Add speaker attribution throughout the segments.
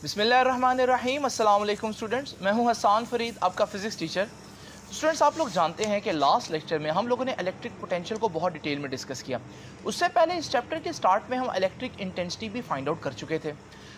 Speaker 1: बिस्मिल्लाहिर्रहमानिर्रहीम। अस्सलाम वालेकुम स्टूडेंट्स, मैं हूं हसन फरीद, आपका फ़िज़िक्स टीचर। स्टूडेंट्स, आप लोग जानते हैं कि लास्ट लेक्चर में हम लोगों ने इलेक्ट्रिक पोटेंशियल को बहुत डिटेल में डिस्कस किया। उससे पहले इस चैप्टर के स्टार्ट में हम इलेक्ट्रिक इंटेंसिटी भी फाइंड आउट कर चुके थे।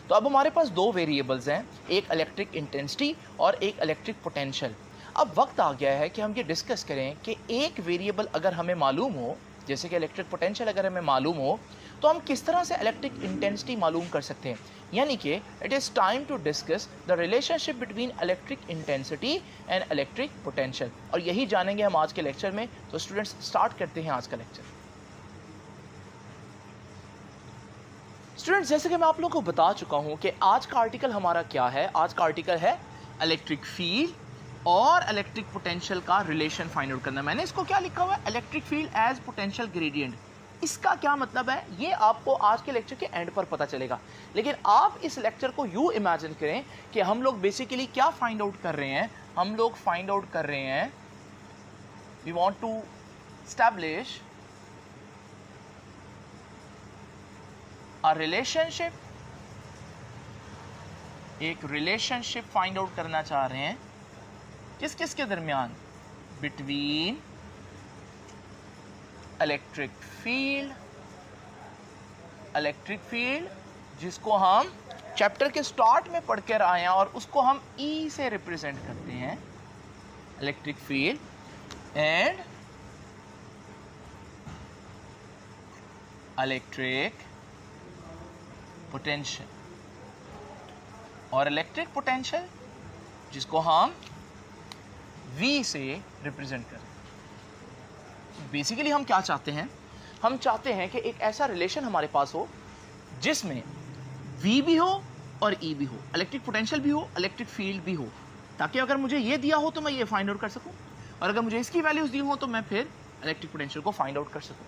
Speaker 1: तो अब हमारे पास दो वेरिएबल्स हैं, एक इलेक्ट्रिक इंटेंसिटी और एक इलेक्ट्रिक पोटेंशियल। अब वक्त आ गया है कि हम ये डिस्कस करें कि एक वेरिएबल अगर हमें मालूम हो, जैसे कि इलेक्ट्रिक पोटेंशियल अगर हमें मालूम हो, तो हम किस तरह से इलेक्ट्रिक इंटेंसिटी मालूम कर सकते हैं। यानी कि it is time to discuss the relationship between electric intensity and electric potential, और यही जानेंगे हम आज के लेक्चर में। तो स्टूडेंट्स, स्टार्ट करते हैं आज का लेक्चर। स्टूडेंट्स, जैसे कि मैं आप लोगों को बता चुका हूं कि आज का आर्टिकल हमारा क्या है। आज का आर्टिकल है इलेक्ट्रिक फील्ड और इलेक्ट्रिक पोटेंशियल का रिलेशन फाइंड आउट करना। मैंने इसको क्या लिखा हुआ है, electric field as potential gradient. इसका क्या मतलब है ये आपको आज के लेक्चर के एंड पर पता चलेगा। लेकिन आप इस लेक्चर को यूं इमेजिन करें कि हम लोग बेसिकली क्या फाइंड आउट कर रहे हैं। हम लोग फाइंड आउट कर रहे हैं, we want to establish a relationship, एक रिलेशनशिप फाइंड आउट करना चाह रहे हैं किस किस के दरमियान, बिटवीन इलेक्ट्रिक फील्ड जिसको हम चैप्टर के स्टार्ट में पढ़ कर आए हैं और उसको हम E से रिप्रेजेंट करते हैं, electric field and electric potential, और इलेक्ट्रिक पोटेंशियल जिसको हम V से रिप्रेजेंट करते हैं। बेसिकली हम क्या चाहते हैं, हम चाहते हैं कि एक ऐसा रिलेशन हमारे पास हो जिसमें V भी हो और E भी हो, इलेक्ट्रिक पोटेंशियल भी हो, इलेक्ट्रिक फील्ड भी हो, ताकि अगर मुझे ये दिया हो तो मैं ये फाइंड आउट कर सकूं, और अगर मुझे इसकी वैल्यूज दी हो तो मैं फिर इलेक्ट्रिक पोटेंशियल को फाइंड आउट कर सकूं।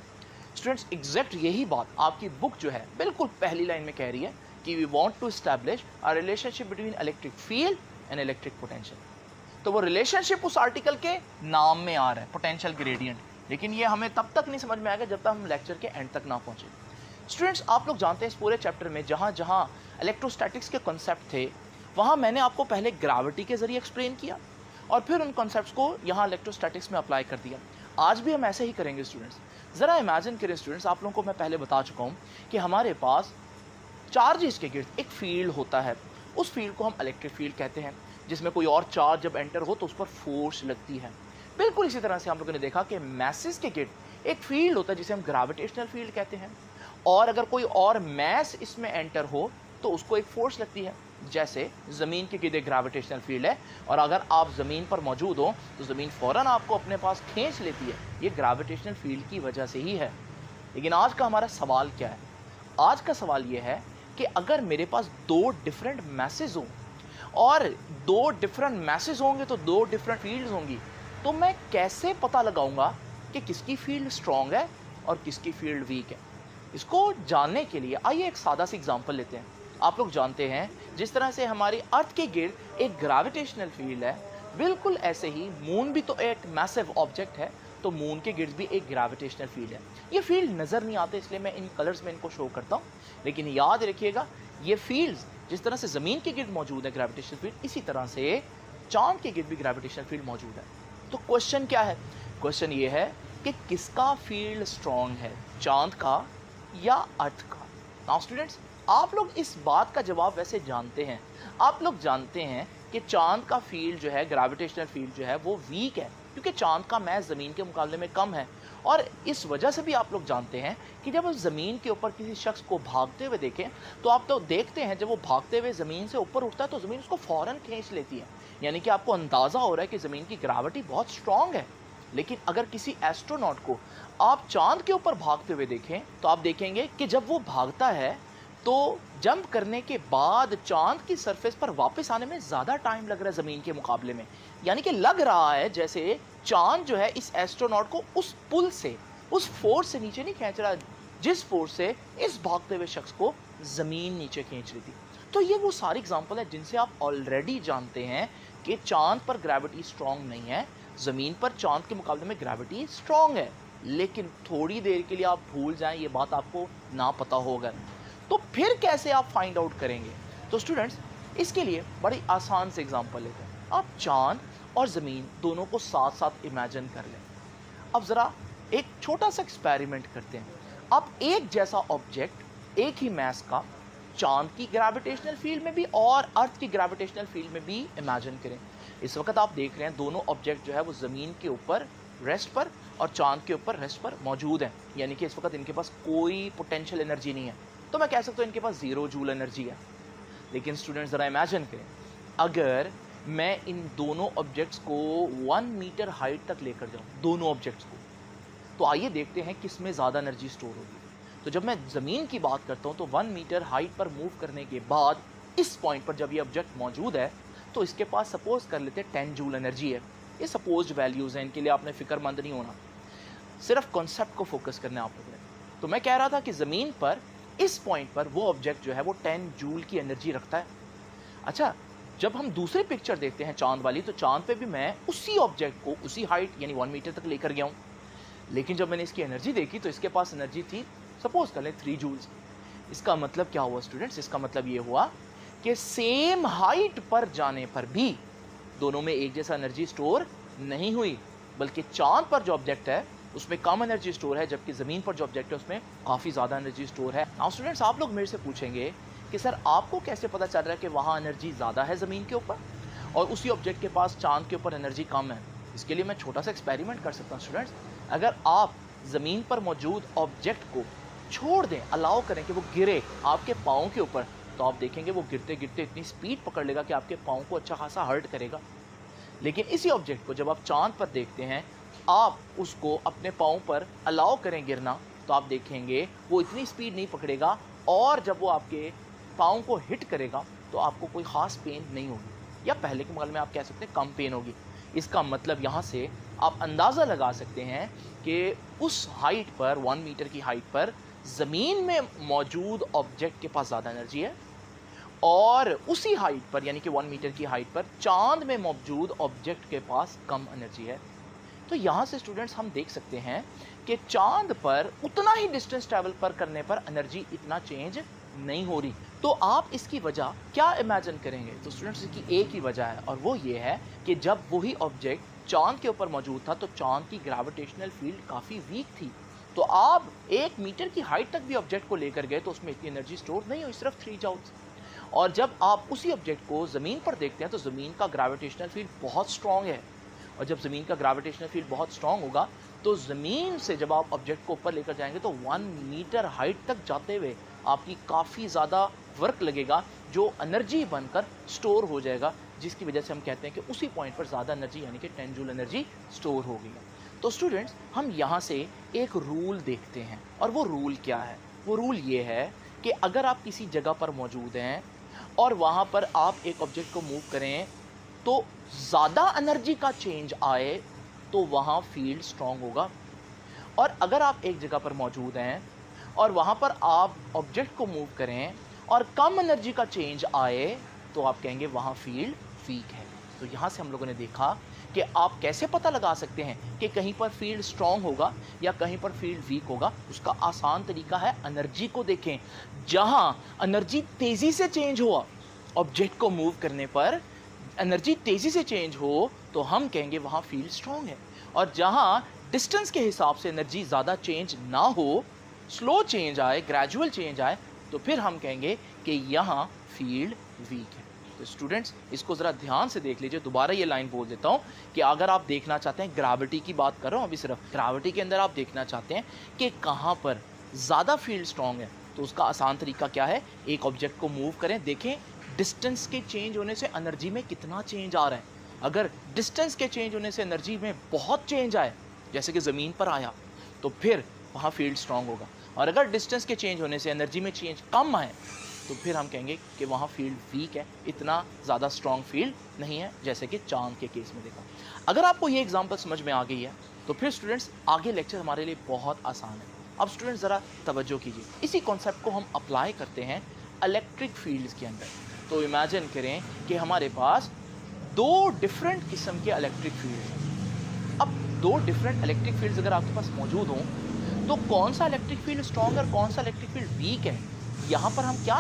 Speaker 1: स्टूडेंट्स, एग्जैक्ट यही बात आपकी बुक जो है बिल्कुल पहली लाइन में कह रही है कि we want to establish a relationship between electric field and electric potential. तो वो रिलेशनशिप उस आर्टिकल के नाम में आ रहा है, पोटेंशियल ग्रेडियंट। लेकिन ये हमें तब तक नहीं समझ में आएगा जब तक हम लेक्चर के एंड तक ना पहुंचे। स्टूडेंट्स, आप लोग जानते हैं इस पूरे चैप्टर में जहां जहां इलेक्ट्रोस्टैटिक्स के कॉन्सेप्ट थे, वहां मैंने आपको पहले ग्रेविटी के जरिए एक्सप्लेन किया और फिर उन कॉन्सेप्ट्स को यहां इलेक्ट्रोस्टैटिक्स में अप्लाई कर दिया। आज भी हम ऐसे ही करेंगे स्टूडेंट्स। ज़रा इमेजिन करें स्टूडेंट्स, आप लोगों को मैं पहले बता चुका हूँ कि हमारे पास चार्जेस के गिर्द एक फील्ड होता है। उस फील्ड को हम इलेक्ट्रिक फील्ड कहते हैं, जिसमें कोई और चार्ज जब एंटर हो तो उस पर फोर्स लगती है। बिल्कुल इसी तरह से हम लोगों ने देखा कि मैसेस के गिर्द एक फील्ड होता है जिसे हम ग्रेविटेशनल फील्ड कहते हैं, और अगर कोई और मैस इसमें एंटर हो तो उसको एक फोर्स लगती है। जैसे ज़मीन के गिर्द एक ग्रेविटेशनल फील्ड है, और अगर आप ज़मीन पर मौजूद हो तो ज़मीन फ़ौरन आपको अपने पास खींच लेती है। ये ग्रेविटेशनल फील्ड की वजह से ही है। लेकिन आज का हमारा सवाल क्या है, आज का सवाल ये है कि अगर मेरे पास दो डिफरेंट मैसेज हों और दो डिफरेंट मैसेज होंगे तो दो डिफरेंट फील्ड्स होंगी, तो मैं कैसे पता लगाऊंगा कि किसकी फील्ड स्ट्रॉन्ग है और किसकी फील्ड वीक है। इसको जानने के लिए आइए एक सादा सी एग्जांपल लेते हैं। आप लोग जानते हैं जिस तरह से हमारी अर्थ के गिर्द एक ग्रेविटेशनल फील्ड है, बिल्कुल ऐसे ही मून भी तो एक मैसिव ऑब्जेक्ट है, तो मून के गिर्द भी एक ग्रेविटेशनल फील्ड है। ये फील्ड नज़र नहीं आते इसलिए मैं इन कलर्स में इनको शो करता हूँ, लेकिन याद रखिएगा ये फील्ड्स जिस तरह से ज़मीन के गिर्द मौजूद है ग्रेविटेशनल फील्ड, इसी तरह से चाँद के गिर्द भी ग्रेविटेशनल फील्ड मौजूद है। तो क्वेश्चन क्या है, क्वेश्चन ये है कि किसका फील्ड स्ट्रॉन्ग है, चाँद का या अर्थ का। नाउ स्टूडेंट्स, आप लोग इस बात का जवाब वैसे जानते हैं। आप लोग जानते हैं कि चाँद का फील्ड जो है, ग्रेविटेशनल फील्ड जो है वो वीक है, क्योंकि चाँद का मैस ज़मीन के मुकाबले में कम है। और इस वजह से भी आप लोग जानते हैं कि जब आप ज़मीन के ऊपर किसी शख्स को भागते हुए देखें तो आप तो देखते हैं जब वो भागते हुए ज़मीन से ऊपर उठता है तो ज़मीन उसको फ़ौरन खींच लेती है। यानी कि आपको अंदाज़ा हो रहा है कि ज़मीन की ग्रेविटी बहुत स्ट्रॉन्ग है। लेकिन अगर किसी एस्ट्रोनॉट को आप चाँद के ऊपर भागते हुए देखें तो आप देखेंगे कि जब वो भागता है तो जंप करने के बाद चाँद की सरफेस पर वापस आने में ज़्यादा टाइम लग रहा है ज़मीन के मुकाबले में। यानी कि लग रहा है जैसे चाँद जो है इस एस्ट्रोनॉट को उस पुल से, उस फोर्स से नीचे नहीं खींच रहा जिस फोर्स से इस भागते हुए शख्स को ज़मीन नीचे खींच रही थी। तो ये वो सारी एग्जाम्पल है जिनसे आप ऑलरेडी जानते हैं कि चाँद पर ग्रेविटी स्ट्रॉन्ग नहीं है, ज़मीन पर चाँद के मुकाबले में ग्रेविटी स्ट्रॉन्ग है। लेकिन थोड़ी देर के लिए आप भूल जाएं, ये बात आपको ना पता होगा, तो फिर कैसे आप फाइंड आउट करेंगे। तो स्टूडेंट्स, इसके लिए बड़ी आसान से एग्जांपल लेते हैं। आप चांद और ज़मीन दोनों को साथ साथ इमेजिन कर लें। अब ज़रा एक छोटा सा एक्सपेरिमेंट करते हैं। आप एक जैसा ऑब्जेक्ट एक ही मास का चांद की ग्रेविटेशनल फील्ड में भी और अर्थ की ग्रेविटेशनल फील्ड में भी इमेजिन करें। इस वक्त आप देख रहे हैं दोनों ऑब्जेक्ट जो है वो ज़मीन के ऊपर रेस्ट पर और चांद के ऊपर रेस्ट पर मौजूद हैं, यानी कि इस वक्त इनके पास कोई पोटेंशियल एनर्जी नहीं है। तो मैं कह सकता हूँ इनके पास 0 जूल एनर्जी है। लेकिन स्टूडेंट्स ज़रा इमेजिन करें, अगर मैं इन दोनों ऑब्जेक्ट्स को 1 मीटर हाइट तक लेकर जाऊँ, दोनों ऑब्जेक्ट्स को, तो आइए देखते हैं किस में ज़्यादा एनर्जी स्टोर होगी। तो जब मैं ज़मीन की बात करता हूँ तो 1 मीटर हाइट पर मूव करने के बाद इस पॉइंट पर जब ये ऑब्जेक्ट मौजूद है तो इसके पास सपोज कर लेते हैं 10 जूल एनर्जी है। ये सपोज्ड वैल्यूज़ हैं, इनके लिए आपने फिक्रमंद नहीं होना, सिर्फ कॉन्सेप्ट को फोकस करना है आप लोगों ने। तो मैं कह रहा था कि ज़मीन पर इस पॉइंट पर वो ऑब्जेक्ट जो है वो 10 जूल की एनर्जी रखता है। अच्छा, जब हम दूसरी पिक्चर देखते हैं चांद वाली, तो चांद पे भी मैं उसी ऑब्जेक्ट को उसी हाइट यानी 1 मीटर तक लेकर गया हूँ। लेकिन जब मैंने इसकी एनर्जी देखी तो इसके पास एनर्जी थी, सपोज कर लें 3 जूल्स। इसका मतलब क्या हुआ स्टूडेंट्स? इसका मतलब ये हुआ कि सेम हाइट पर जाने पर भी दोनों में एक जैसा एनर्जी स्टोर नहीं हुई, बल्कि चांद पर जो ऑब्जेक्ट है उसमें कम एनर्जी स्टोर है, जबकि ज़मीन पर जो ऑब्जेक्ट है उसमें काफ़ी ज़्यादा एनर्जी स्टोर है। नाउ स्टूडेंट्स, आप लोग मेरे से पूछेंगे कि सर आपको कैसे पता चल रहा है कि वहाँ एनर्जी ज़्यादा है ज़मीन के ऊपर और उसी ऑब्जेक्ट के पास चांद के ऊपर एनर्जी कम है? इसके लिए मैं छोटा सा एक्सपेरिमेंट कर सकता हूँ स्टूडेंट्स। अगर आप ज़मीन पर मौजूद ऑब्जेक्ट को छोड़ दें, अलाउ करें कि वो गिरे आपके पाँव के ऊपर, तो आप देखेंगे वो गिरते गिरते इतनी स्पीड पकड़ लेगा कि आपके पाँव को अच्छा खासा हर्ट करेगा। लेकिन इसी ऑब्जेक्ट को जब आप चांद पर देखते हैं, आप उसको अपने पाँव पर अलाउ करें गिरना, तो आप देखेंगे वो इतनी स्पीड नहीं पकड़ेगा और जब वो आपके पाँव को हिट करेगा तो आपको कोई ख़ास पेन नहीं होगी, या पहले के मुकाबले में आप कह सकते हैं कम पेन होगी। इसका मतलब यहाँ से आप अंदाज़ा लगा सकते हैं कि उस हाइट पर 1 मीटर की हाइट पर ज़मीन में मौजूद ऑब्जेक्ट के पास ज़्यादा एनर्जी है और उसी हाइट पर यानी कि 1 मीटर की हाइट पर चांद में मौजूद ऑब्जेक्ट के पास कम एनर्जी है। तो यहाँ से स्टूडेंट्स हम देख सकते हैं कि चांद पर उतना ही डिस्टेंस ट्रैवल पर करने पर एनर्जी इतना चेंज नहीं हो रही। तो आप इसकी वजह क्या इमेजिन करेंगे? तो स्टूडेंट्स इसकी एक ही वजह है और वो ये है कि जब वही ऑब्जेक्ट चांद के ऊपर मौजूद था तो चांद की ग्रेविटेशनल फील्ड काफ़ी वीक थी। तो आप 1 मीटर की हाइट तक भी ऑब्जेक्ट को लेकर गए तो उसमें इतनी एनर्जी स्टोर नहीं हुई, सिर्फ 3 जूल्स। और जब आप उसी ऑब्जेक्ट को ज़मीन पर देखते हैं तो ज़मीन का ग्रेविटेशनल फील्ड बहुत स्ट्रॉन्ग है, और जब ज़मीन का ग्रेविटेशनल फील्ड बहुत स्ट्रॉन्ग होगा तो ज़मीन से जब आप ऑब्जेक्ट को ऊपर लेकर जाएंगे तो 1 मीटर हाइट तक जाते हुए आपकी काफ़ी ज़्यादा वर्क लगेगा, जो एनर्जी बनकर स्टोर हो जाएगा, जिसकी वजह से हम कहते हैं कि उसी पॉइंट पर ज़्यादा एनर्जी यानी कि 10 जूल एनर्जी स्टोर हो गई है। तो स्टूडेंट्स, हम यहाँ से एक रूल देखते हैं, और वो रूल क्या है? वो रूल ये है कि अगर आप किसी जगह पर मौजूद हैं और वहाँ पर आप एक ऑब्जेक्ट को मूव करें तो ज़्यादा एनर्जी का चेंज आए तो वहाँ फील्ड स्ट्रॉन्ग होगा, और अगर आप एक जगह पर मौजूद हैं और वहाँ पर आप ऑब्जेक्ट को मूव करें और कम एनर्जी का चेंज आए तो आप कहेंगे वहाँ फील्ड वीक है। तो यहाँ से हम लोगों ने देखा कि आप कैसे पता लगा सकते हैं कि कहीं पर फील्ड स्ट्रॉन्ग होगा या कहीं पर फील्ड वीक होगा। उसका आसान तरीका है, एनर्जी को देखें। जहाँ एनर्जी तेज़ी से चेंज हुआ, ऑब्जेक्ट को मूव करने पर एनर्जी तेज़ी से चेंज हो तो हम कहेंगे वहाँ फील्ड स्ट्रॉन्ग है, और जहाँ डिस्टेंस के हिसाब से एनर्जी ज़्यादा चेंज ना हो, स्लो चेंज आए, ग्रेजुअल चेंज आए, तो फिर हम कहेंगे कि यहाँ फील्ड वीक है। तो स्टूडेंट्स, इसको ज़रा ध्यान से देख लीजिए। दोबारा ये लाइन बोल देता हूँ कि अगर आप देखना चाहते हैं, ग्रेविटी की बात कर रहा हूँ अभी, सिर्फ ग्रेविटी के अंदर आप देखना चाहते हैं कि कहाँ पर ज़्यादा फील्ड स्ट्रॉन्ग है, तो उसका आसान तरीका क्या है? एक ऑब्जेक्ट को मूव करें, देखें डिस्टेंस के चेंज होने से एनर्जी में कितना चेंज आ रहा है। अगर डिस्टेंस के चेंज होने से एनर्जी में बहुत चेंज आए, जैसे कि ज़मीन पर आया, तो फिर वहाँ फील्ड स्ट्रॉन्ग होगा, और अगर डिस्टेंस के चेंज होने से एनर्जी में चेंज कम आए तो फिर हम कहेंगे कि वहाँ फील्ड वीक है, इतना ज़्यादा स्ट्रॉन्ग फील्ड नहीं है, जैसे कि चांद के केस में देखा। अगर आपको ये एग्जांपल समझ में आ गई है तो फिर स्टूडेंट्स आगे लेक्चर हमारे लिए बहुत आसान है। अब स्टूडेंट्स ज़रा तवज्जो कीजिए, इसी कॉन्सेप्ट को हम अप्लाई करते हैं इलेक्ट्रिक फील्ड्स के अंदर। तो इमेजिन करें कि हमारे पास 2 डिफरेंट किस्म के इलेक्ट्रिक फील्ड हैं। अब 2 डिफरेंट इलेक्ट्रिक फील्ड्स अगर आपके पास मौजूद हों तो कौन सा इलेक्ट्रिक फील्ड स्ट्रॉन्ग और कौन सा इलेक्ट्रिक फील्ड वीक है, यहाँ पर हम क्या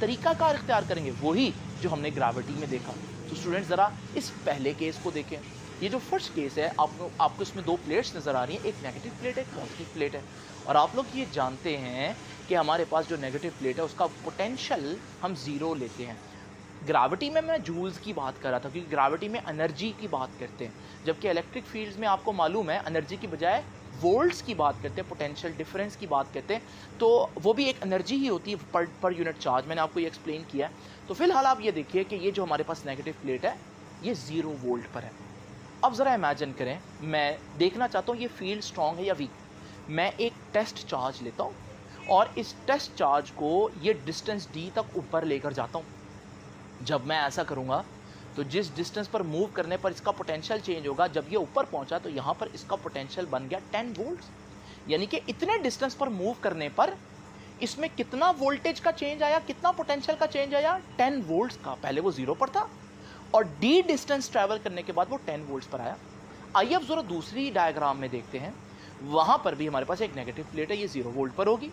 Speaker 1: तरीकाकार इख्तियार करेंगे, वही जो हमने ग्रेविटी में देखा। तो स्टूडेंट्स ज़रा इस पहले केस को देखें। ये जो फर्स्ट केस है, आपको इसमें दो प्लेट्स नज़र आ रही हैं, एक नेगेटिव प्लेट है, एक पॉजिटिव प्लेट है। और आप लोग ये जानते हैं कि हमारे पास जो नेगेटिव प्लेट है उसका पोटेंशियल हम ज़ीरो लेते हैं। ग्रेविटी में मैं जूल्स की बात कर रहा था, क्योंकि ग्रेविटी में एनर्जी की बात करते हैं, जबकि इलेक्ट्रिक फील्ड्स में आपको मालूम है एनर्जी की बजाय वोल्ट्स की बात करते हैं, पोटेंशियल डिफरेंस की बात करते हैं। तो वो भी एक एनर्जी ही होती है पर यूनिट चार्ज, मैंने आपको ये एक्सप्लेन किया। तो फिलहाल आप ये देखिए कि ये जो हमारे पास नेगेटिव प्लेट है ये 0 वोल्ट पर है। अब ज़रा इमेजिन करें, मैं देखना चाहता हूँ ये फील्ड स्ट्रॉन्ग है या वीक। मैं एक टेस्ट चार्ज लेता हूँ और इस टेस्ट चार्ज को ये डिस्टेंस d तक ऊपर लेकर जाता हूँ। जब मैं ऐसा करूँगा तो जिस डिस्टेंस पर मूव करने पर इसका पोटेंशियल चेंज होगा, जब ये ऊपर पहुँचा तो यहाँ पर इसका पोटेंशियल बन गया 10 वोल्ट्स। यानी कि इतने डिस्टेंस पर मूव करने पर इसमें कितना वोल्टेज का चेंज आया, कितना पोटेंशियल का चेंज आया, 10 वोल्ट्स का। पहले वो 0 पर था और d डिस्टेंस ट्रैवल करने के बाद वो 10 वोल्ट्स पर आया। आइए अब जरा दूसरी डायग्राम में देखते हैं। वहाँ पर भी हमारे पास एक नेगेटिव प्लेट है, ये 0 वोल्ट पर होगी।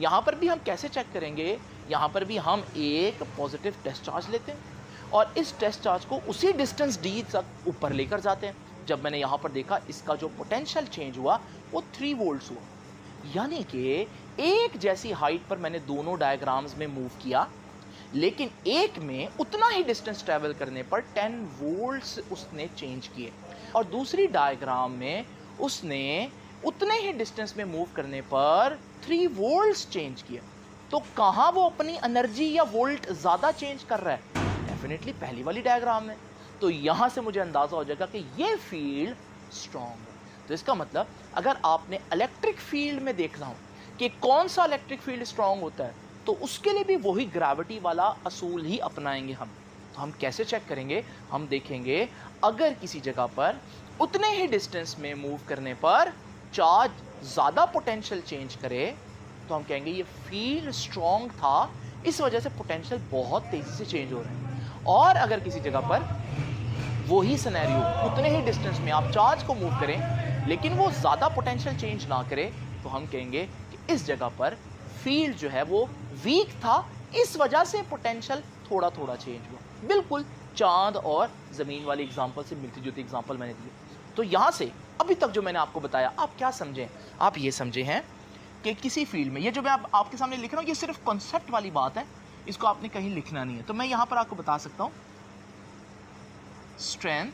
Speaker 1: यहाँ पर भी हम कैसे चेक करेंगे, यहाँ पर भी हम एक पॉजिटिव टेस्ट चार्ज लेते हैं और इस टेस्ट चार्ज को उसी डिस्टेंस d तक ऊपर लेकर जाते हैं। जब मैंने यहाँ पर देखा इसका जो पोटेंशियल चेंज हुआ वो 3 वोल्ट्स हुआ। यानी कि एक जैसी हाइट पर मैंने दोनों डायग्राम्स में मूव किया, लेकिन एक में उतना ही डिस्टेंस ट्रैवल करने पर 10 वोल्ट्स उसने चेंज किए और दूसरी डायग्राम में उसने उतने ही डिस्टेंस में मूव करने पर 3 वोल्ट्स चेंज किए। तो कहाँ वो अपनी एनर्जी या वोल्ट ज़्यादा चेंज कर रहा है? डेफिनेटली पहली वाली डायग्राम में। तो यहाँ से मुझे अंदाज़ा हो जाएगा कि ये फील्ड स्ट्रॉन्ग है। तो इसका मतलब अगर आपने इलेक्ट्रिक फील्ड में देखना हो कि कौन सा इलेक्ट्रिक फील्ड स्ट्रॉन्ग होता है, तो उसके लिए भी वही ग्रेविटी वाला असूल ही अपनाएंगे हम। तो हम कैसे चेक करेंगे? हम देखेंगे अगर किसी जगह पर उतने ही डिस्टेंस में मूव करने पर चार्ज ज़्यादा पोटेंशियल चेंज करे तो हम कहेंगे ये फील्ड स्ट्रॉन्ग था, इस वजह से पोटेंशियल बहुत तेज़ी से चेंज हो रहा है। और अगर किसी जगह पर वही सिनेरियो, उतने ही डिस्टेंस में आप चार्ज को मूव करें लेकिन वो ज़्यादा पोटेंशियल चेंज ना करे, तो हम कहेंगे कि इस जगह पर फील्ड जो है वो वीक था, इस वजह से पोटेंशियल थोड़ा थोड़ा चेंज हुआ। बिल्कुल चांद और ज़मीन वाली एग्जांपल से मिलती जुलती एग्जांपल मैंने दी। तो यहाँ से अभी तक जो मैंने आपको बताया, आप क्या समझें? आप ये समझे हैं कि किसी फील्ड में, ये जो मैं आपके सामने लिख रहा हूँ ये सिर्फ कॉन्सेप्ट वाली बात है, इसको आपने कहीं लिखना नहीं है। तो मैं यहाँ पर आपको बता सकता हूँ strength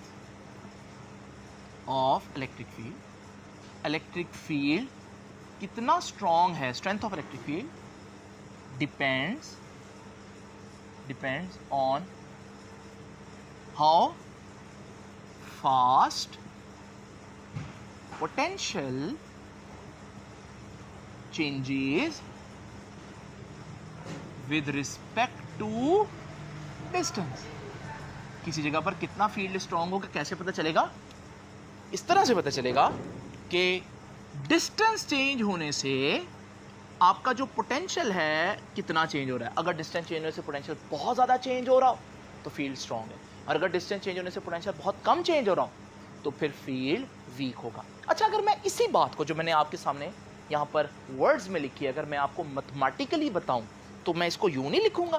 Speaker 1: of electric field, electric field कितना स्ट्रॉन्ग है, strength of electric field depends on how fast potential changes with respect to distance। किसी जगह पर कितना फील्ड स्ट्रॉन्ग होगा कैसे पता चलेगा? इस तरह से पता चलेगा कि डिस्टेंस चेंज होने से आपका जो पोटेंशियल है कितना चेंज हो रहा है। अगर डिस्टेंस चेंज होने से पोटेंशियल बहुत ज़्यादा चेंज हो रहा हो तो फील्ड स्ट्रॉन्ग है, और अगर डिस्टेंस चेंज होने से पोटेंशियल बहुत कम चेंज हो रहा हो तो फिर फील्ड वीक होगा। अच्छा, अगर मैं इसी बात को जो मैंने आपके सामने यहाँ पर वर्ड्स में लिखी है, अगर मैं आपको मैथमेटिकली बताऊं तो मैं इसको यूं नहीं लिखूंगा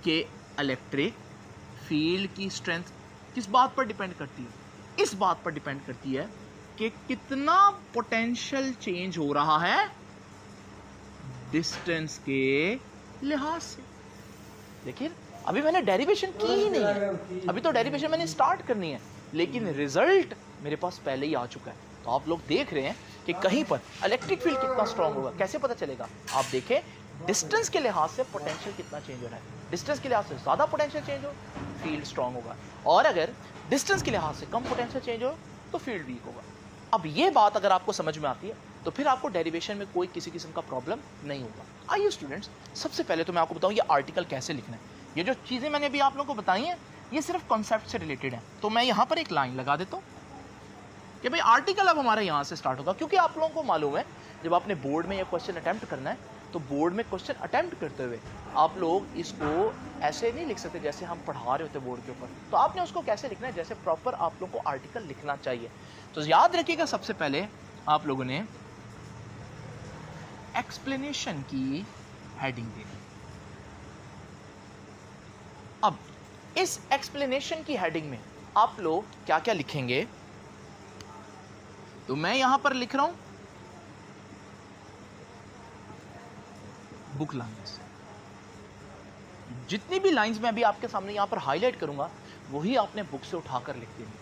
Speaker 1: कि इलेक्ट्रिक फील्ड की स्ट्रेंथ किस बात पर डिपेंड करती है? इस बात पर डिपेंड करती है कि कितना पोटेंशियल चेंज हो रहा है डिस्टेंस के लिहाज से। देखिए अभी मैंने डेरिवेशन की ही नहीं है, अभी तो डेरिवेशन मैंने स्टार्ट करनी है, लेकिन रिजल्ट मेरे पास पहले ही आ चुका है। तो आप लोग देख रहे हैं कि कहीं पर इलेक्ट्रिक फील्ड कितना स्ट्रांग होगा, कैसे पता चलेगा? आप देखें डिस्टेंस के लिहाज से पोटेंशियल कितना चेंज हो रहा है। डिस्टेंस के लिहाज से ज़्यादा पोटेंशियल चेंज हो फील्ड स्ट्रांग होगा, और अगर डिस्टेंस के लिहाज से कम पोटेंशियल चेंज हो तो फील्ड वीक होगा। अब ये बात अगर आपको समझ में आती है तो फिर आपको डेरिवेशन में कोई किसी किस्म का प्रॉब्लम नहीं होगा। आइए स्टूडेंट्स, सबसे पहले तो मैं आपको बताऊं ये आर्टिकल कैसे लिखना है। ये जो चीज़ें मैंने अभी आप लोगों को बताई हैं ये सिर्फ कॉन्सेप्ट से रिलेटेड है। तो मैं यहाँ पर एक लाइन लगा देता हूँ कि भाई आर्टिकल अब हमारा यहाँ से स्टार्ट होगा, क्योंकि आप लोगों को मालूम है जब आपने बोर्ड में ये क्वेश्चन अटैम्प्ट करना है तो बोर्ड में क्वेश्चन अटैम्प्ट करते हुए आप लोग इसको ऐसे नहीं लिख सकते जैसे हम पढ़ा रहे होते बोर्ड के ऊपर। तो आपने उसको कैसे लिखना है, जैसे प्रॉपर आप लोगों को आर्टिकल लिखना चाहिए। तो याद रखिएगा सबसे पहले आप लोगों ने एक्सप्लेनेशन की हेडिंग देनी। अब इस एक्सप्लेनेशन की हेडिंग में आप लोग क्या क्या लिखेंगे, तो मैं यहां पर लिख रहा हूं बुक लाइन्स। जितनी भी लाइंस मैं अभी आपके सामने यहां पर हाईलाइट करूंगा वही आपने बुक से उठाकर लिख देंगे।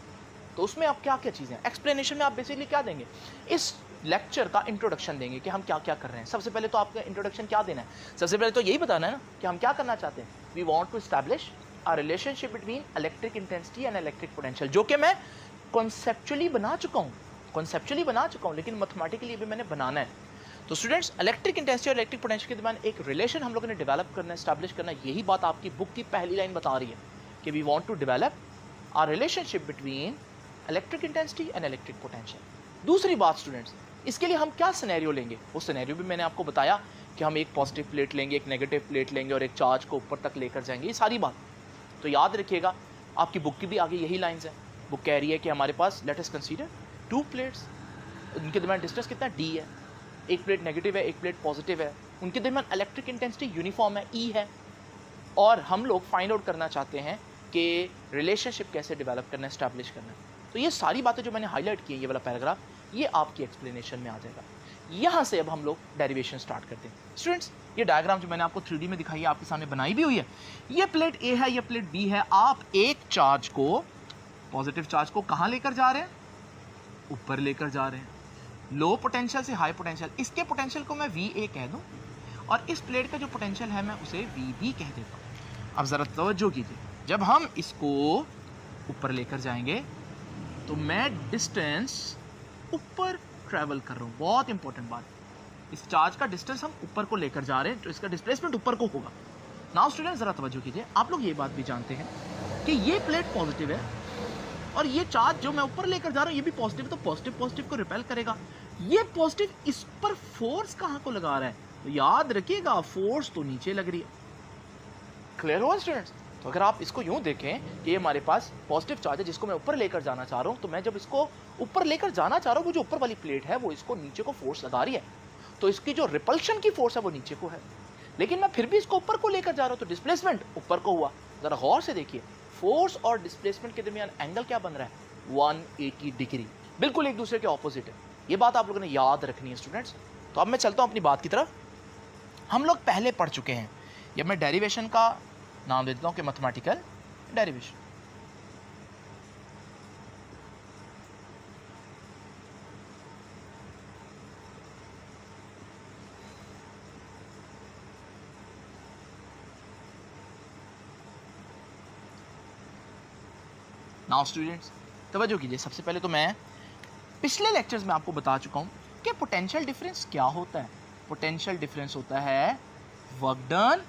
Speaker 1: तो उसमें आप क्या क्या चीजें, एक्सप्लेनेशन में आप बेसिकली क्या देंगे, इस लेक्चर का इंट्रोडक्शन देंगे कि हम क्या क्या कर रहे हैं। सबसे पहले तो आपका इंट्रोडक्शन क्या देना है, सबसे पहले तो यही बताना है ना कि हम क्या करना चाहते हैं। We want to establish a relationship between electric intensity and electric potential, जो कि मैं कॉन्सेप्चुअली बना चुका हूं, लेकिन मैथमेटिकली भी मैंने बनाना है। तो स्टूडेंट्स, इलेक्ट्रिक इंटेंसिटी और इलेक्ट्रिक पोटेंशियल के दरमियान एक रिलेशन हम लोगों ने डेवलप करना, एस्टैब्लिश करना, यही बात आपकी बुक की पहली लाइन बता रही है कि we want to develop a relationship between electric intensity and electric potential. दूसरी बात स्टूडेंट्स, इसके लिए हम क्या सिनेरियो लेंगे, वो सिनेरियो भी मैंने आपको बताया कि हम एक पॉजिटिव प्लेट लेंगे, एक नेगेटिव प्लेट लेंगे और एक चार्ज को ऊपर तक लेकर जाएंगे। ये सारी बात तो याद रखिएगा, आपकी बुक की भी आगे यही लाइंस है। बुक कह रही है कि हमारे पास लेट अस कंसीडर 2 प्लेट्स, उनके दरमियान डिस्टेंस कितना d है, एक प्लेट नेगेटिव है, एक प्लेट पॉजिटिव है, उनके दरमियान इलेक्ट्रिक इंटेंसिटी यूनिफॉर्म है, E है, और हम लोग फाइंड आउट करना चाहते हैं कि रिलेशनशिप कैसे डेवलप करना है, एस्टैब्लिश करना है। तो ये सारी बातें जो मैंने हाईलाइट की है, ये वाला पैराग्राफ, ये आपकी एक्सप्लेनेशन में आ जाएगा। यहाँ से अब हम लोग डेरिवेशन स्टार्ट करते हैं। स्टूडेंट्स, ये डायग्राम जो मैंने आपको 3D में दिखाई है, आपके सामने बनाई भी हुई है। ये प्लेट A है, ये प्लेट B है। आप एक चार्ज को, पॉजिटिव चार्ज को कहाँ लेकर जा रहे हैं, ऊपर लेकर जा रहे हैं, लो पोटेंशियल से हाई पोटेंशियल। इसके पोटेंशियल को मैं VA कह दूं और इस प्लेट का जो पोटेंशियल है मैं उसे VB कह देता हूं। अब जरा तवज्जो कीजिए, जब हम इसको ऊपर लेकर जाएंगे तो मैं डिस्टेंस ऊपर ट्रैवल कर रहा हूं। बहुत इंपॉर्टेंट बात, इस चार्ज का डिस्टेंस हम ऊपर को लेकर जा रहे हैं, तो इसका डिस्प्लेसमेंट ऊपर को होगा। नाउ स्टूडेंट, जरा तवज्जो कीजिए, आप लोग ये बात भी जानते हैं कि ये प्लेट पॉजिटिव है और ये चार्ज जो मैं ऊपर लेकर जा रहा हूं ये भी पॉजिटिव है, तो पॉजिटिव को रिपेल करेगा। ये पॉजिटिव इस पर फोर्स कहां को लगा रहा है, तो याद रखिएगा फोर्स तो नीचे लग रही है। क्लियर हुआ स्टूडेंट्स? तो अगर आप इसको यूं देखें कि ये हमारे पास पॉजिटिव चार्ज है जिसको मैं ऊपर लेकर जाना चाह रहा हूं, तो मैं जब इसको ऊपर लेकर जाना चाह रहा हूं, वो जो ऊपर वाली प्लेट है वो इसको नीचे को फोर्स लगा रही है, तो इसकी जो रिपल्शन की फोर्स है वो नीचे को है, लेकिन मैं फिर भी इसको ऊपर को लेकर जा रहा हूं, तो डिस्प्लेसमेंट ऊपर को हुआ। जरा गौर से देखिए, फोर्स और डिस्प्लेसमेंट के दरमियान एंगल क्या बन रहा है, 180 डिग्री, बिल्कुल एक दूसरे के ऑपोजिट है। ये बात आप लोगों ने याद रखनी है स्टूडेंट्स। तो अब मैं चलता हूं अपनी बात की तरफ। हम लोग पहले पढ़ चुके हैं, या मैं डेरिवेशन का नाम दे देता हूं कि मैथमेटिकल डेरिवेशन। नाउ स्टूडेंट्स, तवज्जो कीजिए, सबसे पहले तो मैं पिछले लेक्चर्स में आपको बता चुका हूं कि पोटेंशियल डिफरेंस क्या होता है। पोटेंशियल डिफरेंस होता है work done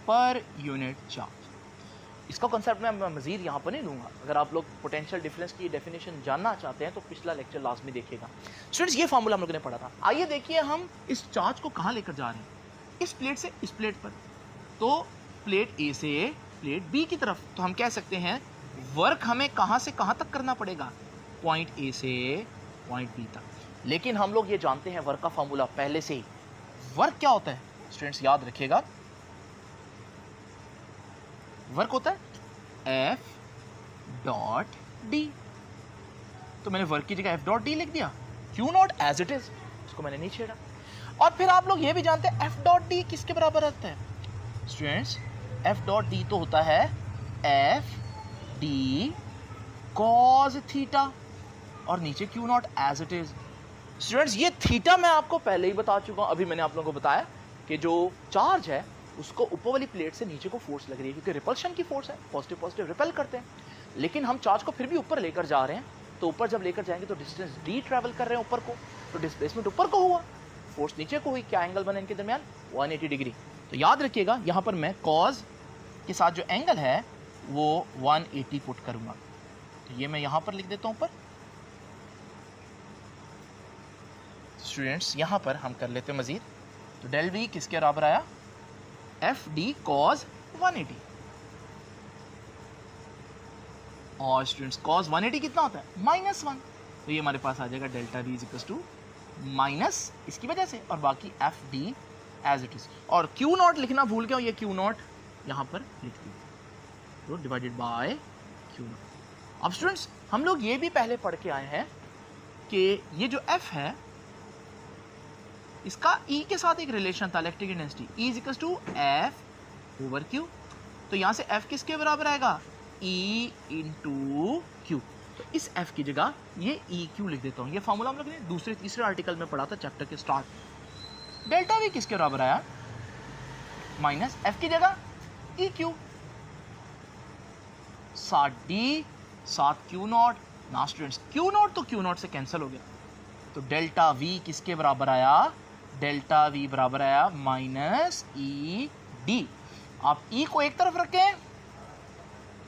Speaker 1: per unit charge. इसका कॉन्सेप्ट मैं मजीद यहाँ पर नहीं दूंगा। अगर आप लोग पोटेंशियल डिफरेंस की डेफिनेशन जानना चाहते हैं तो पिछला लेक्चर लास्ट में देखिएगा। स्टूडेंट्स, ये फार्मूला हम लोगों ने पढ़ा था। आइए देखिए, हम इस चार्ज को कहाँ लेकर जा रहे हैं, इस प्लेट से इस प्लेट पर, तो प्लेट A से प्लेट B की तरफ। तो हम कह सकते हैं वर्क हमें कहाँ से कहाँ तक करना पड़ेगा, पॉइंट A से पॉइंट B तक। लेकिन हम लोग ये जानते हैं वर्क का फार्मूला पहले से ही। वर्क क्या होता है स्टूडेंट्स, याद रखिएगा, वर्क होता है F डॉट D। तो मैंने वर्क की जगह F डॉट D लिख दिया, Q naught as it is, इसको मैंने नहीं छेड़ा। और फिर आप लोग ये भी जानते हैं F डॉट D किसके बराबर रहता है स्टूडेंट्स, F डॉट D तो होता है F D cos थीटा, और नीचे Q naught as it is. Students, ये थीटा मैं आपको पहले ही बता चुका हूं। अभी मैंने आप लोगों को बताया कि जो चार्ज है उसको ऊपर वाली प्लेट से नीचे को फोर्स लग रही है, क्योंकि रिपल्शन की फोर्स है, पॉजिटिव पॉजिटिव रिपेल करते हैं। लेकिन हम चार्ज को फिर भी ऊपर लेकर जा रहे हैं, तो ऊपर जब लेकर जाएंगे तो डिस्टेंस d ट्रैवल कर रहे हैं ऊपर को, तो डिस्प्लेसमेंट ऊपर को हुआ, फोर्स नीचे को हुई। क्या एंगल बना इनके दरमियान, 180 डिग्री। तो याद रखिएगा, यहाँ पर मैं कॉज के साथ जो एंगल है वो 180 पुट करूंगा। तो ये मैं यहाँ पर लिख देता हूँ ऊपर। स्टूडेंट्स, यहाँ पर हम कर लेते हैं मजीद। तो डेल V किसके बराबर आया, एफ डी कॉज 180। और स्टूडेंट्स, कॉज 180 कितना होता है, -1। तो ये हमारे पास आ जाएगा delta V is equal to minus इसकी वजह से, और बाकी F D as it is. और Q नॉट लिखना भूल गया, ये Q नॉट यहाँ पर लिख दिया। तो डिवाइडेड बाय क्यू नॉट। अब स्टूडेंट्स हम लोग ये भी पहले पढ़ के आए हैं कि ये जो F है इसका E के साथ एक रिलेशन था, electric intensity E is equal to F over Q। तो यहाँ से F किसके बराबर आएगा, E इंटू Q। तो इस F की जगह ये EQ लिख देता हूँ। ये फॉर्मूला हम लोग ने दूसरे तीसरे आर्टिकल में पढ़ा था चैप्टर के स्टार्ट। डेल्टा V किसके बराबर आया, माइनस F की जगह EQ, 60D 7 Q नॉट। ना स्टूडेंट्स Q नॉट तो Q नॉट से कैंसिल हो गया, तो डेल्टा V किसके बराबर आया, डेल्टा V बराबर आया माइनस ED। आप E को एक तरफ रखें,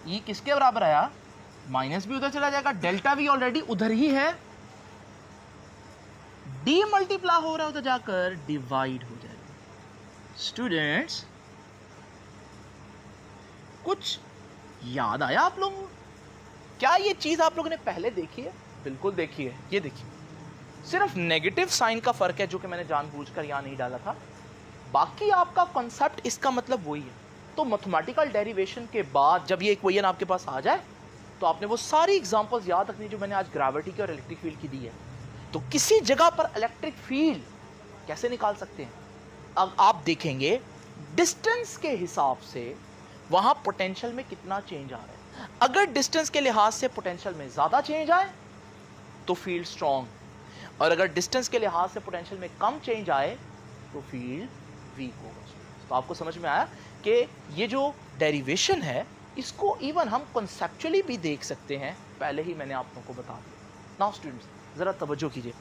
Speaker 1: E किसके बराबर आया, माइनस भी उधर चला जाएगा, डेल्टा V ऑलरेडी उधर ही है, D मल्टीप्लाई हो रहा है उधर जाकर डिवाइड हो जाएगा। स्टूडेंट्स कुछ याद आया आप लोगों को, क्या ये चीज आप लोगों ने पहले देखी है, बिल्कुल देखी है। ये देखिए सिर्फ नेगेटिव साइन का फर्क है जो कि मैंने जानबूझकर यहां नहीं डाला था, बाकी आपका कॉन्सेप्ट इसका मतलब वही है। तो मैथमेटिकल डेरिवेशन के बाद जब ये इक्वेशन आपके पास आ जाए तो आपने वो सारी एग्जांपल्स याद रखनी जो मैंने आज ग्रेविटी की और इलेक्ट्रिक फील्ड की दी है। तो किसी जगह पर इलेक्ट्रिक फील्ड कैसे निकाल सकते हैं, अब आप देखेंगे डिस्टेंस के हिसाब से वहां पोटेंशियल में कितना चेंज आ रहा है। अगर डिस्टेंस के लिहाज से पोटेंशियल में ज्यादा चेंज आए तो फील्ड स्ट्रॉन्ग, और अगर डिस्टेंस के लिहाज से पोटेंशियल में कम चेंज आए तो फील्ड वीक होगा। तो आपको समझ में आया कि ये जो डेरिवेशन है इसको इवन हम कॉन्सेप्चुअली भी देख सकते हैं, पहले ही मैंने आप लोगों को बता दिया। नाउ स्टूडेंट्स जरा तवज्जो कीजिए,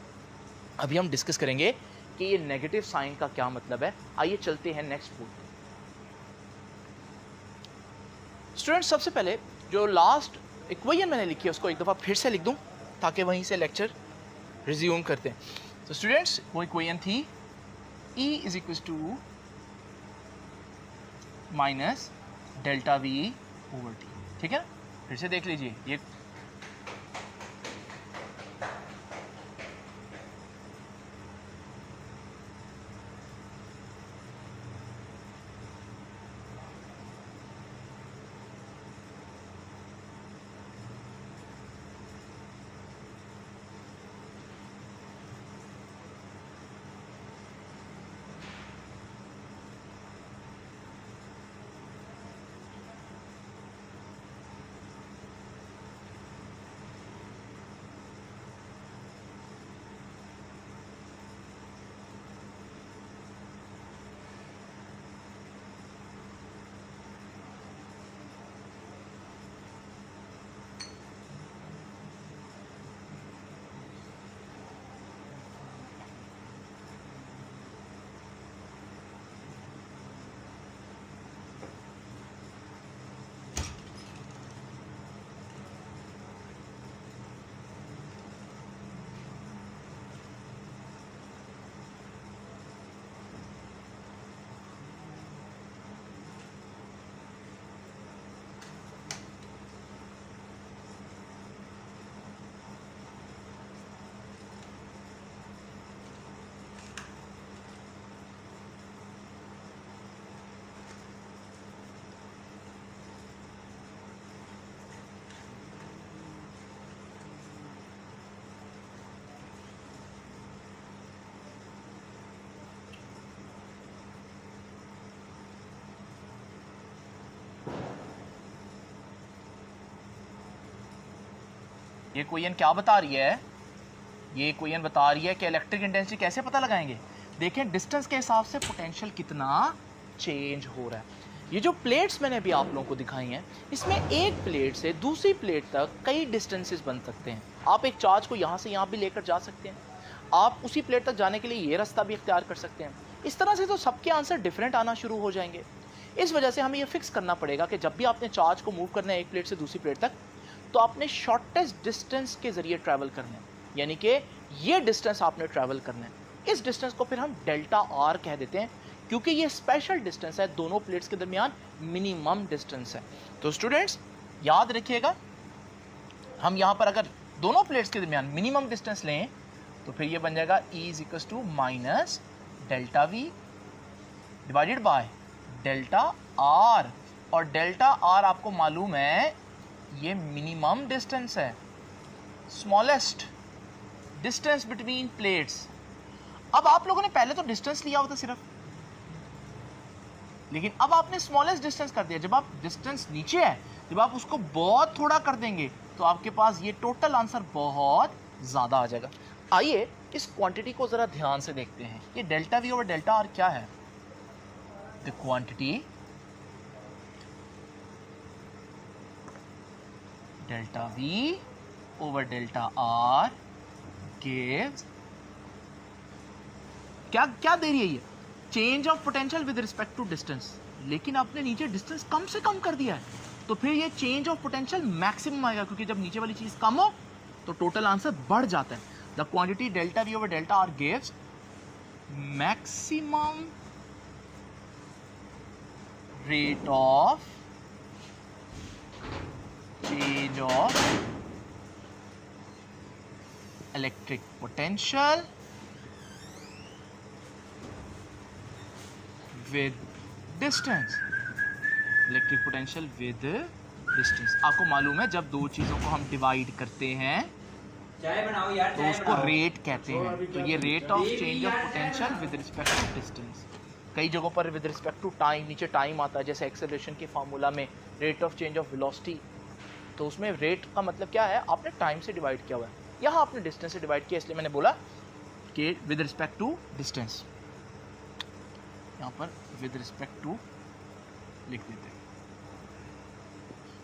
Speaker 1: अभी हम डिस्कस करेंगे कि ये नेगेटिव साइन का क्या मतलब है। आइए चलते हैं नेक्स्ट बोर्ड। स्टूडेंट्स सबसे पहले जो लास्ट इक्वेशन मैंने लिखी है उसको एक दफ़ा फिर से लिख दूं ताकि वहीं से लेक्चर रिज्यूम करते हैं। तो स्टूडेंट्स वो इक्वेशन थी E is equal to minus delta V over T, ठीक है। फिर से देख लीजिए, ये ये इक्वेशन क्या बता रही है, ये इक्वेशन बता रही है कि इलेक्ट्रिक इंटेंसिटी कैसे पता लगाएंगे। देखें डिस्टेंस के हिसाब से पोटेंशियल कितना चेंज हो रहा है। ये जो प्लेट्स मैंने अभी आप लोगों को दिखाई हैं इसमें एक प्लेट से दूसरी प्लेट तक कई डिस्टेंसेस बन सकते हैं। आप एक चार्ज को यहाँ से यहाँ भी लेकर जा सकते हैं, आप उसी प्लेट तक जाने के लिए ये रास्ता भी इख्तियार कर सकते हैं। इस तरह से तो सबके आंसर डिफरेंट आना शुरू हो जाएंगे। इस वजह से हमें ये फिक्स करना पड़ेगा कि जब भी आपने चार्ज को मूव करना है एक प्लेट से दूसरी प्लेट तक तो आपने शॉर्टेस्ट डिस्टेंस के जरिए ट्रैवल करना है, यानी कि ये डिस्टेंस आपने ट्रैवल करना है। इस डिस्टेंस को फिर हम डेल्टा आर कह देते हैं क्योंकि ये स्पेशल डिस्टेंस है, दोनों प्लेट्स के दरमियान मिनिमम डिस्टेंस है। तो स्टूडेंट्स याद रखिएगा, हम यहाँ पर अगर दोनों प्लेट्स के दरमियान मिनिमम डिस्टेंस लें तो फिर ये बन जाएगा E is equal to minus delta V divided by delta R। और डेल्टा आर आपको मालूम है ये मिनिमम डिस्टेंस है, स्मॉलेस्ट डिस्टेंस बिटवीन प्लेट्स। अब आप लोगों ने पहले तो डिस्टेंस लिया होता सिर्फ, लेकिन अब आपने स्मॉलेस्ट डिस्टेंस कर दिया। जब आप डिस्टेंस नीचे है, जब आप उसको बहुत थोड़ा कर देंगे तो आपके पास ये टोटल आंसर बहुत ज्यादा आ जाएगा। आइए इस क्वांटिटी को जरा ध्यान से देखते हैं। ये delta V over delta R क्या है? The quantity delta V over delta R gives, क्या क्या दे रही है ये? Change of potential with respect to distance. लेकिन आपने नीचे डिस्टेंस कम से कम कर दिया है, तो फिर ये चेंज ऑफ पोटेंशियल मैक्सिमम आएगा, क्योंकि जब नीचे वाली चीज कम हो तो टोटल आंसर बढ़ जाता है। The quantity delta V over delta R gives maximum rate of change of electric potential with distance. Electric potential with distance. आपको मालूम है जब दो चीजों को हम डिवाइड करते हैं
Speaker 2: चाय बनाओ यार,
Speaker 1: तो उसको रेट कहते हैं। तो ये rate of change of potential with respect to distance. कई जगहों पर विद रिस्पेक्ट टू टाइम, नीचे टाइम आता है, जैसे एक्सेलरेशन की फार्मूला में rate of change of velocity, तो उसमें रेट का मतलब क्या है? आपने टाइम से डिवाइड किया हुआ है, यहाँ आपने डिस्टेंस से डिवाइड किया, इसलिए मैंने बोला कि विद रिस्पेक्ट टू डिस्टेंस। यहाँ पर विद रिस्पेक्ट टू लिख देते हैं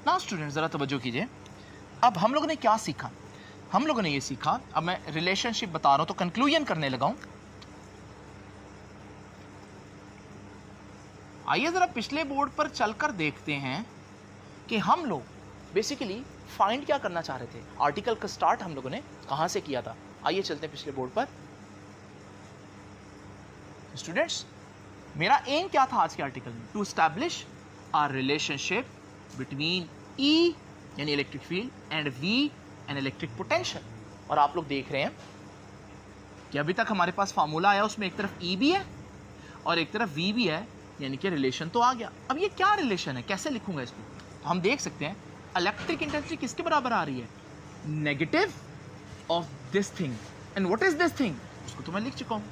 Speaker 1: ना। स्टूडेंट जरा तवज्जो कीजिए। अब हम लोगों ने क्या सीखा? हम लोगों ने ये सीखा, अब मैं रिलेशनशिप बता रहा हूं तो कंक्लूजन करने लगा हूं। आइए जरा पिछले बोर्ड पर चलकर देखते हैं कि हम लोग बेसिकली फाइंड क्या करना चाह रहे थे। आर्टिकल का स्टार्ट हम लोगों ने कहां से किया था? आइए चलते हैं पिछले बोर्ड पर। स्टूडेंट्स, मेरा एम क्या था आज के आर्टिकल में? To establish a relationship between E यानी electric field and V and electric potential. और आप लोग देख रहे हैं कि अभी तक हमारे पास फार्मूला आया, उसमें एक तरफ ई भी है और एक तरफ वी भी है, यानी कि रिलेशन तो आ गया। अब ये क्या रिलेशन है, कैसे लिखूंगा इसको? तो हम देख सकते हैं इलेक्ट्रिक इंटेंसिटी किसके बराबर आ रही है? Negative of this thing. And what is this thing? उसको तो मैं लिख चुका हूं।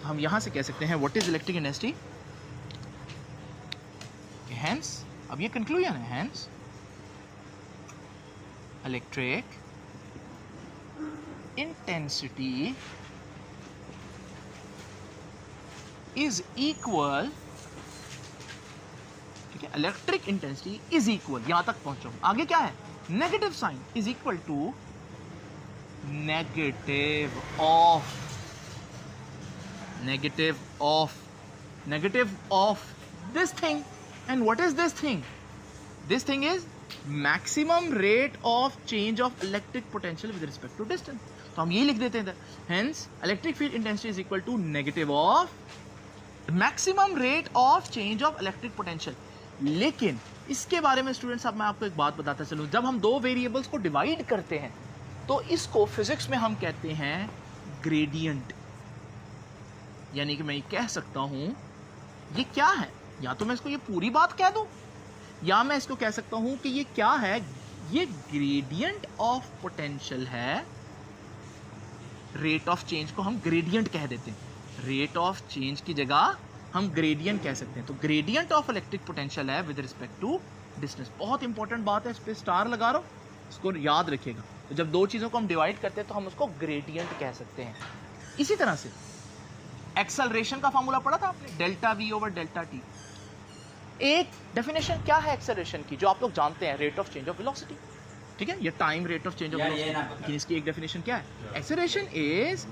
Speaker 1: तो हम यहां से कह सकते हैं what is electric intensity. Hence, अब ये कंक्लूजन है, hence electric intensity is equal, ठीक है, इलेक्ट्रिक इंटेंसिटी इज इक्वल, यहां तक पहुंचो। आगे क्या है? Negative sign is equal to negative of this thing. And what is this thing? This thing is maximum rate of change of electric potential with respect to distance. तो हम यही लिख देते हैं। Hence electric field intensity is equal to negative of maximum rate of change of electric potential. लेकिन इसके बारे में स्टूडेंट्स, अब मैं आपको एक बात बताता चलूं। जब हम दो वेरिएबल्स को डिवाइड करते हैं तो इसको फिजिक्स में हम कहते हैं ग्रेडियंट। यानी कि मैं ये कह सकता हूं ये क्या है, या तो मैं इसको ये पूरी बात कह दूं, या मैं इसको कह सकता हूं कि ये क्या है? ये ग्रेडियंट ऑफ पोटेंशियल है। रेट ऑफ चेंज को हम ग्रेडियंट कह देते हैं। रेट ऑफ चेंज की जगह हम ग्रेडियंट कह सकते हैं। तो ग्रेडियंट ऑफ इलेक्ट्रिक पोटेंशियल है विद रिस्पेक्ट टू डिस्टेंस। बहुत इंपॉर्टेंट बात है, इस पे स्टार लगा रहा हूं, इसको याद रखिएगा। तो जब दो चीजों को हम डिवाइड करते हैं तो हम उसको ग्रेडियंट कह सकते हैं। इसी तरह से एक्सेलरेशन का फॉर्मूला पढ़ा था आपने, delta V over delta T. एक डेफिनेशन क्या है एक्सेलरेशन की, जो आप लोग जानते हैं? Rate of change of velocity. ठीक है, ये time rate of change of velocity. लेकिन इसकी एक डेफिनेशन क्या है? Acceleration is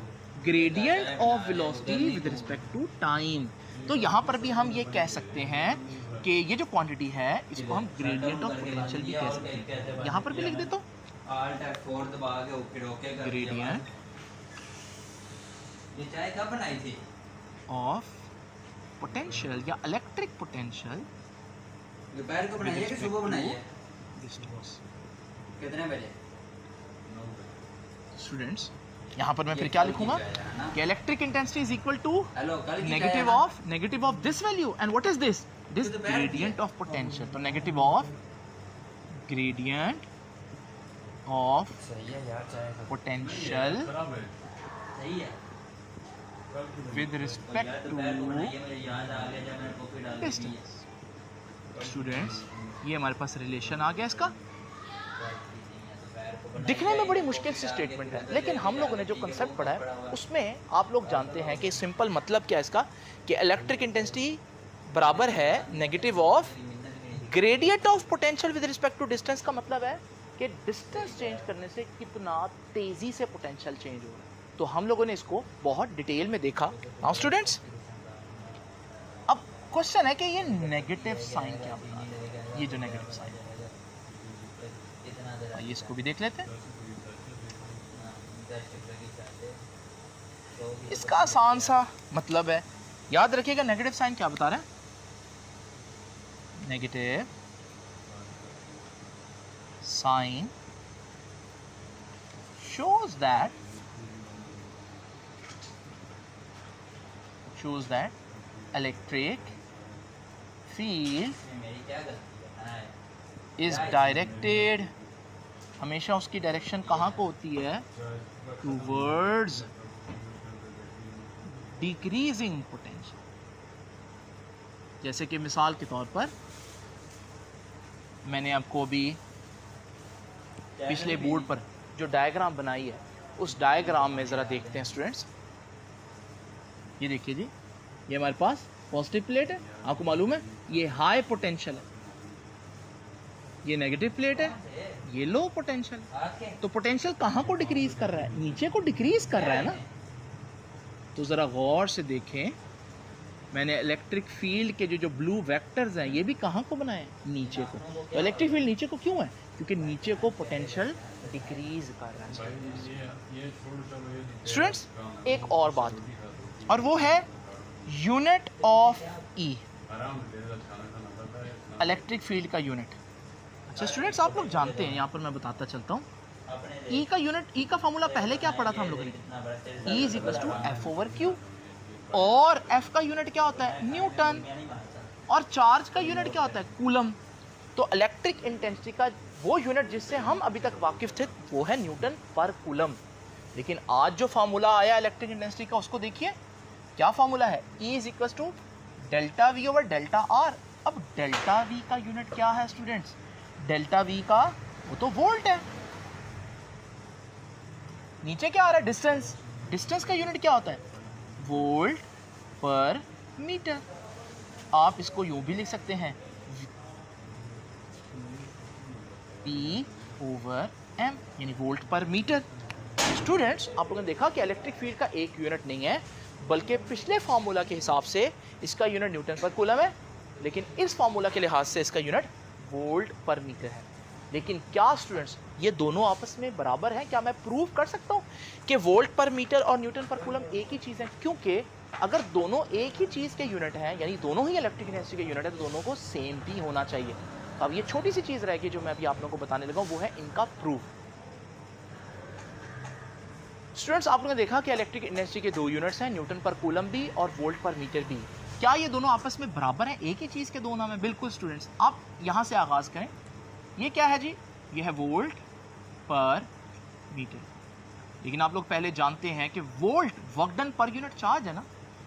Speaker 1: gradient of velocity with respect to time. तो यहां पर भी हम ये कह सकते हैं कि ये जो क्वांटिटी है इसको हम ग्रेडियंट ऑफ पोटेंशियल भी कह सकते हैं। यहां पर भी लिख देता हूं ग्रेडियंट
Speaker 2: ये चाय कब बनाई थी?
Speaker 1: ऑफ पोटेंशियल या इलेक्ट्रिक पोटेंशियल।
Speaker 2: दोपहर को बनाई है कि सुबह बनाई है?
Speaker 1: डिस्टेंस।
Speaker 2: कितने बजे?
Speaker 1: स्टूडेंट्स, यहाँ पर मैं फिर क्या लिखूंगा कि electric intensity is equal to
Speaker 2: hello, कल की
Speaker 1: negative of this value. And what is this? It is gradient of potential. तो नेगेटिव ऑफ ग्रेडियंट ऑफ
Speaker 2: सही है यार, चाय
Speaker 1: पोटेंशियल
Speaker 2: सही है।
Speaker 1: with respect to
Speaker 2: मुझे याद आ गया जब मैंने कॉफी डाली थी।
Speaker 1: distance। स्टूडेंट्स, ये हमारे पास रिलेशन आ गया इसका। दिखने में बड़ी मुश्किल सी स्टेटमेंट है, लेकिन हम लोगों ने जो कंसेप्ट पढ़ा है उसमें आप लोग जानते हैं कि सिंपल मतलब क्या है इसका, कि इलेक्ट्रिक इंटेंसिटी बराबर है negative of gradient of potential with respect to distance. का मतलब है कि डिस्टेंस चेंज करने से कितना तेजी से पोटेंशियल चेंज हो रहा है। तो हम लोगों ने इसको बहुत डिटेल में देखा। नाउ स्टूडेंट्स, अब क्वेश्चन है कि ये नेगेटिव साइन क्या बता रहा है, ये जो नेगेटिव साइन है, आइए इसको भी देख लेते हैं। इसका आसान सा मतलब है, याद रखिएगा नेगेटिव साइन क्या बता रहा है। Negative sign shows that electric field is directed, हमेशा उसकी डायरेक्शन कहाँ को होती है, towards decreasing potential। जैसे कि मिसाल के तौर पर मैंने आपको अभी पिछले बोर्ड पर जो डायग्राम बनाई है, उस डायग्राम में ज़रा देखते हैं स्टूडेंट्स। ये देखिए जी, ये हमारे पास पॉजिटिव प्लेट है, आपको मालूम है ये हाई पोटेंशियल है, ये नेगेटिव प्लेट है, ये लो पोटेंशियल है। तो पोटेंशियल कहाँ को डिक्रीज कर रहा है, नीचे को डिक्रीज कर रहा है ना। तो ज़रा गौर से देखें, मैंने इलेक्ट्रिक फील्ड के जो ब्लू वेक्टर्स हैं ये भी कहाँ को बनाए, नीचे को। तो इलेक्ट्रिक फील्ड नीचे को क्यों है, क्योंकि नीचे को पोटेंशियल डिक्रीज कर रहा है। स्टूडेंट्स, एक और बात, और वो है unit of E, electric field का यूनिट। अच्छा स्टूडेंट्स, आप लोग जानते हैं, यहाँ पर मैं बताता चलता हूँ, ई का यूनिट, ई का फॉर्मूला पहले क्या पढ़ा था हम लोगों ने, E is equal to F over Q, और एफ का यूनिट क्या होता है, न्यूटन, और चार्ज का यूनिट क्या होता है, कूलम। तो इलेक्ट्रिक इंटेंसिटी का वो यूनिट जिससे हम अभी तक वाकिफ थे वो है न्यूटन पर कूलम। लेकिन आज जो फार्मूला आया इलेक्ट्रिक इंटेंसिटी का, उसको देखिए क्या फार्मूला है, E is equal to delta V over delta R. अब डेल्टा वी का यूनिट क्या है स्टूडेंट्स, डेल्टा वी का वो तो वोल्ट है, नीचे क्या आ रहा है, डिस्टेंस, डिस्टेंस का यूनिट क्या होता है, वोल्ट पर मीटर। आप इसको यूं भी लिख सकते हैं, P ओवर M, यानी वोल्ट पर मीटर। स्टूडेंट्स, आप लोगों ने देखा कि इलेक्ट्रिक फील्ड का एक यूनिट नहीं है, बल्कि पिछले फार्मूला के हिसाब से इसका यूनिट न्यूटन पर कूलम है, लेकिन इस फार्मूला के लिहाज से इसका यूनिट वोल्ट पर मीटर है। लेकिन क्या स्टूडेंट्स ये दोनों आपस में बराबर हैं? क्या मैं प्रूव कर सकता हूँ कि वोल्ट पर मीटर और न्यूटन पर कूलम एक ही चीज़ है? क्योंकि अगर दोनों एक ही चीज़ के यूनिट हैं, यानी दोनों ही इलेक्ट्रिक इंटेंसिटी के यूनिट है, तो दोनों को सेम भी होना चाहिए। अब ये छोटी सी चीज़ रहेगी जो मैं अभी आप लोगों को बताने लगा हूँ, वो है इनका प्रूफ। स्टूडेंट्स, आप लोगों ने देखा कि इलेक्ट्रिक इंटेंसिटी के दो यूनिट्स हैं, न्यूटन पर कूलम भी और वोल्ट पर मीटर भी। क्या ये दोनों आपस में बराबर हैं, एक ही चीज़ के दो नाम है? बिल्कुल स्टूडेंट्स, आप यहाँ से आगाज़ करें। ये क्या है जी, ये है वोल्ट पर मीटर। लेकिन आप लोग पहले जानते हैं कि volt work done per unit charge है ना,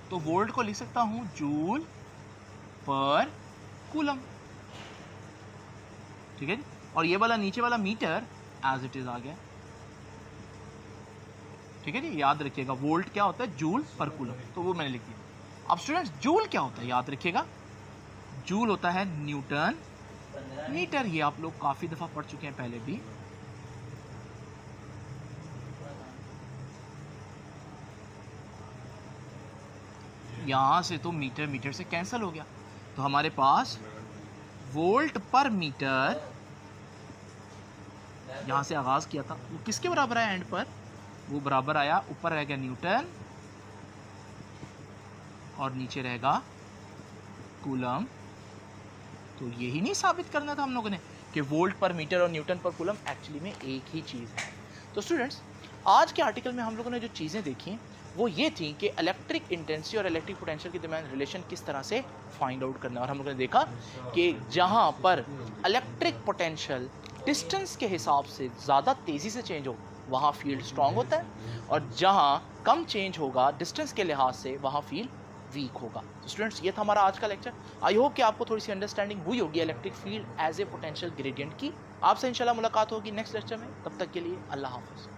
Speaker 1: तो वोल्ट को लिख सकता हूँ जूल पर कूलम, ठीक है जी। और ये वाला नीचे वाला मीटर एज इट इज आ गया, ठीक है जी। याद रखिएगा वोल्ट क्या होता है, जूल पर कूलम, तो वो मैंने लिख दिया। अब स्टूडेंट्स, जूल क्या होता है, याद रखिएगा जूल होता है न्यूटन मीटर। ये आप लोग काफी दफा पढ़ चुके हैं पहले भी। यहां से तो मीटर मीटर से कैंसिल हो गया, तो हमारे पास वोल्ट पर मीटर, यहां से आगाज किया था, वो किसके बराबर आया एंड पर, वो बराबर आया, ऊपर रह गया न्यूटन और नीचे रहेगा कूलम। तो यही नहीं साबित करना था हम लोगों ने कि वोल्ट पर मीटर और न्यूटन पर कूलम एक्चुअली में एक ही चीज़ है। तो स्टूडेंट्स, आज के आर्टिकल में हम लोगों ने जो चीज़ें देखी वो ये थी कि इलेक्ट्रिक इंटेंसिटी और इलेक्ट्रिक पोटेंशियल के दरमियान रिलेशन किस तरह से फाइंड आउट करना है। और हम लोगों ने देखा कि जहाँ पर इलेक्ट्रिक पोटेंशियल डिस्टेंस के हिसाब से ज़्यादा तेज़ी से चेंज हो वहाँ फील्ड स्ट्रांग होता है, और जहाँ कम चेंज होगा डिस्टेंस के लिहाज से वहाँ फील्ड वीक होगा। तो स्टूडेंट्स, ये था हमारा आज का लेक्चर। आई होप कि आपको थोड़ी सी अंडरस्टैंडिंग हुई होगी electric field as a potential gradient की। आपसे इंशाल्लाह मुलाकात होगी नेक्स्ट लेक्चर में। तब तक के लिए अल्लाह हाफ़िज़।